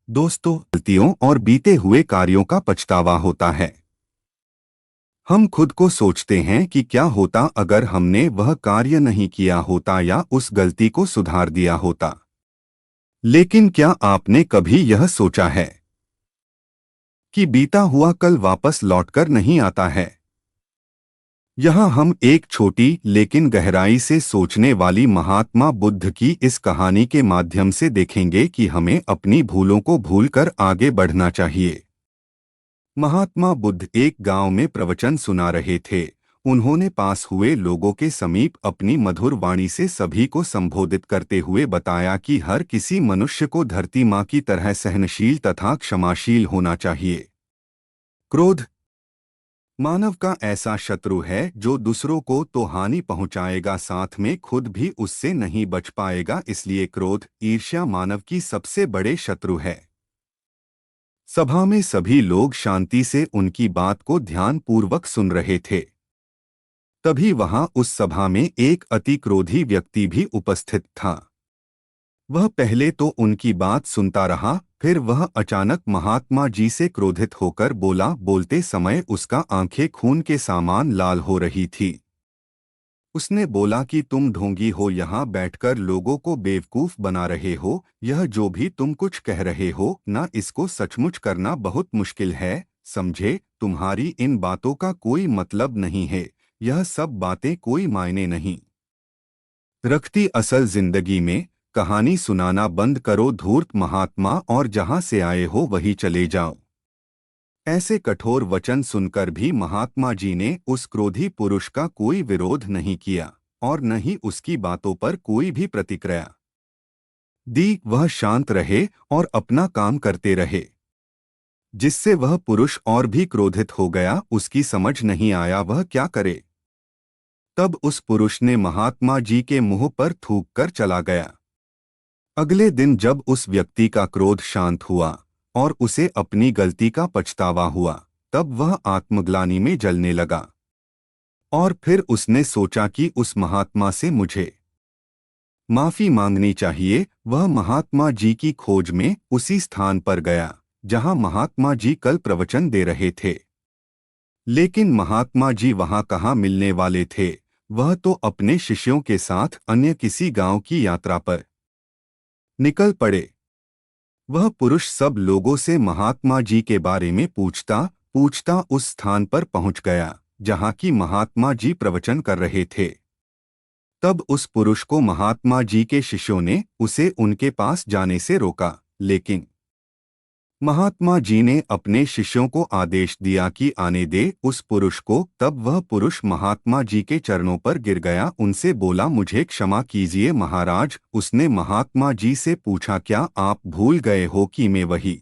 दोस्तों, गलतियों और बीते हुए कार्यों का पछतावा होता है। हम खुद को सोचते हैं कि क्या होता अगर हमने वह कार्य नहीं किया होता या उस गलती को सुधार दिया होता। लेकिन क्या आपने कभी यह सोचा है कि बीता हुआ कल वापस लौटकर नहीं आता है? यहाँ हम एक छोटी लेकिन गहराई से सोचने वाली महात्मा बुद्ध की इस कहानी के माध्यम से देखेंगे कि हमें अपनी भूलों को भूलकर आगे बढ़ना चाहिए। महात्मा बुद्ध एक गांव में प्रवचन सुना रहे थे। उन्होंने पास हुए लोगों के समीप अपनी मधुर वाणी से सभी को संबोधित करते हुए बताया कि हर किसी मनुष्य को धरती माँ की तरह सहनशील तथा क्षमाशील होना चाहिए। क्रोध मानव का ऐसा शत्रु है जो दूसरों को तो हानि पहुंचाएगा, साथ में खुद भी उससे नहीं बच पाएगा। इसलिए क्रोध, ईर्ष्या मानव की सबसे बड़े शत्रु है। सभा में सभी लोग शांति से उनकी बात को ध्यानपूर्वक सुन रहे थे। तभी वहां उस सभा में एक अति क्रोधी व्यक्ति भी उपस्थित था। वह पहले तो उनकी बात सुनता रहा, फिर वह अचानक महात्मा जी से क्रोधित होकर बोला। बोलते समय उसका आंखें खून के समान लाल हो रही थी। उसने बोला कि तुम ढोंगी हो, यहाँ बैठकर लोगों को बेवकूफ बना रहे हो। यह जो भी तुम कुछ कह रहे हो ना, इसको सचमुच करना बहुत मुश्किल है। समझे, तुम्हारी इन बातों का कोई मतलब नहीं है। यह सब बातें कोई मायने नहीं रखती असल जिंदगी में। कहानी सुनाना बंद करो धूर्त महात्मा, और जहां से आए हो वहीं चले जाओ। ऐसे कठोर वचन सुनकर भी महात्मा जी ने उस क्रोधी पुरुष का कोई विरोध नहीं किया और न ही उसकी बातों पर कोई भी प्रतिक्रिया दी। वह शांत रहे और अपना काम करते रहे, जिससे वह पुरुष और भी क्रोधित हो गया। उसकी समझ नहीं आया वह क्या करे। तब उस पुरुष ने महात्मा जी के मुंह पर थूक कर चला गया। अगले दिन जब उस व्यक्ति का क्रोध शांत हुआ और उसे अपनी गलती का पछतावा हुआ, तब वह आत्मग्लानि में जलने लगा। और फिर उसने सोचा कि उस महात्मा से मुझे माफी मांगनी चाहिए। वह महात्मा जी की खोज में उसी स्थान पर गया जहां महात्मा जी कल प्रवचन दे रहे थे। लेकिन महात्मा जी वहां कहाँ मिलने वाले थे। वह तो अपने शिष्यों के साथ अन्य किसी गांव की यात्रा पर निकल पड़े। वह पुरुष सब लोगों से महात्मा जी के बारे में पूछता पूछता उस स्थान पर पहुंच गया जहां की महात्मा जी प्रवचन कर रहे थे। तब उस पुरुष को महात्मा जी के शिष्यों ने उसे उनके पास जाने से रोका, लेकिन महात्मा जी ने अपने शिष्यों को आदेश दिया कि आने दे उस पुरुष को। तब वह पुरुष महात्मा जी के चरणों पर गिर गया, उनसे बोला, मुझे क्षमा कीजिए महाराज। उसने महात्मा जी से पूछा, क्या आप भूल गए हो कि मैं वही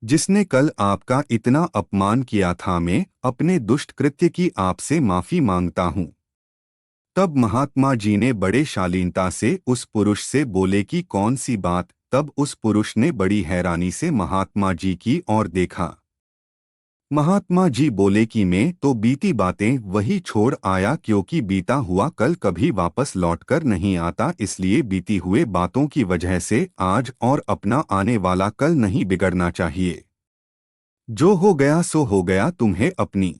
जिसने कल आपका इतना अपमान किया था? मैं अपने दुष्ट कृत्य की आपसे माफी मांगता हूँ। तब महात्मा जी ने बड़े शालीनता से उस पुरुष से बोले कि कौन सी बात? तब उस पुरुष ने बड़ी हैरानी से महात्मा जी की ओर देखा। महात्मा जी बोले कि मैं तो बीती बातें वही छोड़ आया, क्योंकि बीता हुआ कल कभी वापस लौटकर नहीं आता। इसलिए बीती हुए बातों की वजह से आज और अपना आने वाला कल नहीं बिगड़ना चाहिए। जो हो गया सो हो गया। तुम्हें अपनी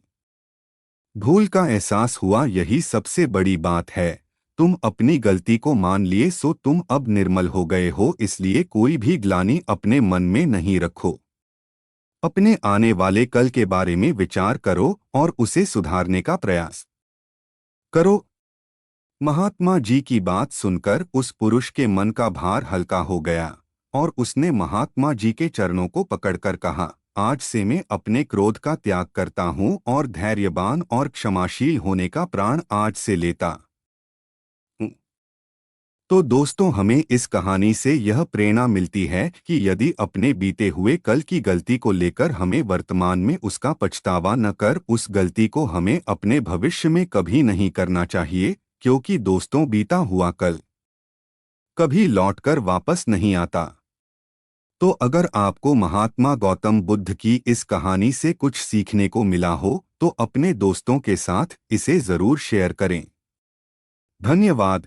भूल का एहसास हुआ, यही सबसे बड़ी बात है। तुम अपनी गलती को मान लिए सो तुम अब निर्मल हो गए हो। इसलिए कोई भी ग्लानि अपने मन में नहीं रखो। अपने आने वाले कल के बारे में विचार करो और उसे सुधारने का प्रयास करो। महात्मा जी की बात सुनकर उस पुरुष के मन का भार हल्का हो गया और उसने महात्मा जी के चरणों को पकड़कर कहा, आज से मैं अपने क्रोध का त्याग करता हूँ और धैर्यवान और क्षमाशील होने का प्राण आज से लेता हूँ। तो दोस्तों, हमें इस कहानी से यह प्रेरणा मिलती है कि यदि अपने बीते हुए कल की गलती को लेकर हमें वर्तमान में उसका पछतावा न कर, उस गलती को हमें अपने भविष्य में कभी नहीं करना चाहिए। क्योंकि दोस्तों, बीता हुआ कल कभी लौटकर वापस नहीं आता। तो अगर आपको महात्मा गौतम बुद्ध की इस कहानी से कुछ सीखने को मिला हो तो अपने दोस्तों के साथ इसे जरूर शेयर करें। धन्यवाद।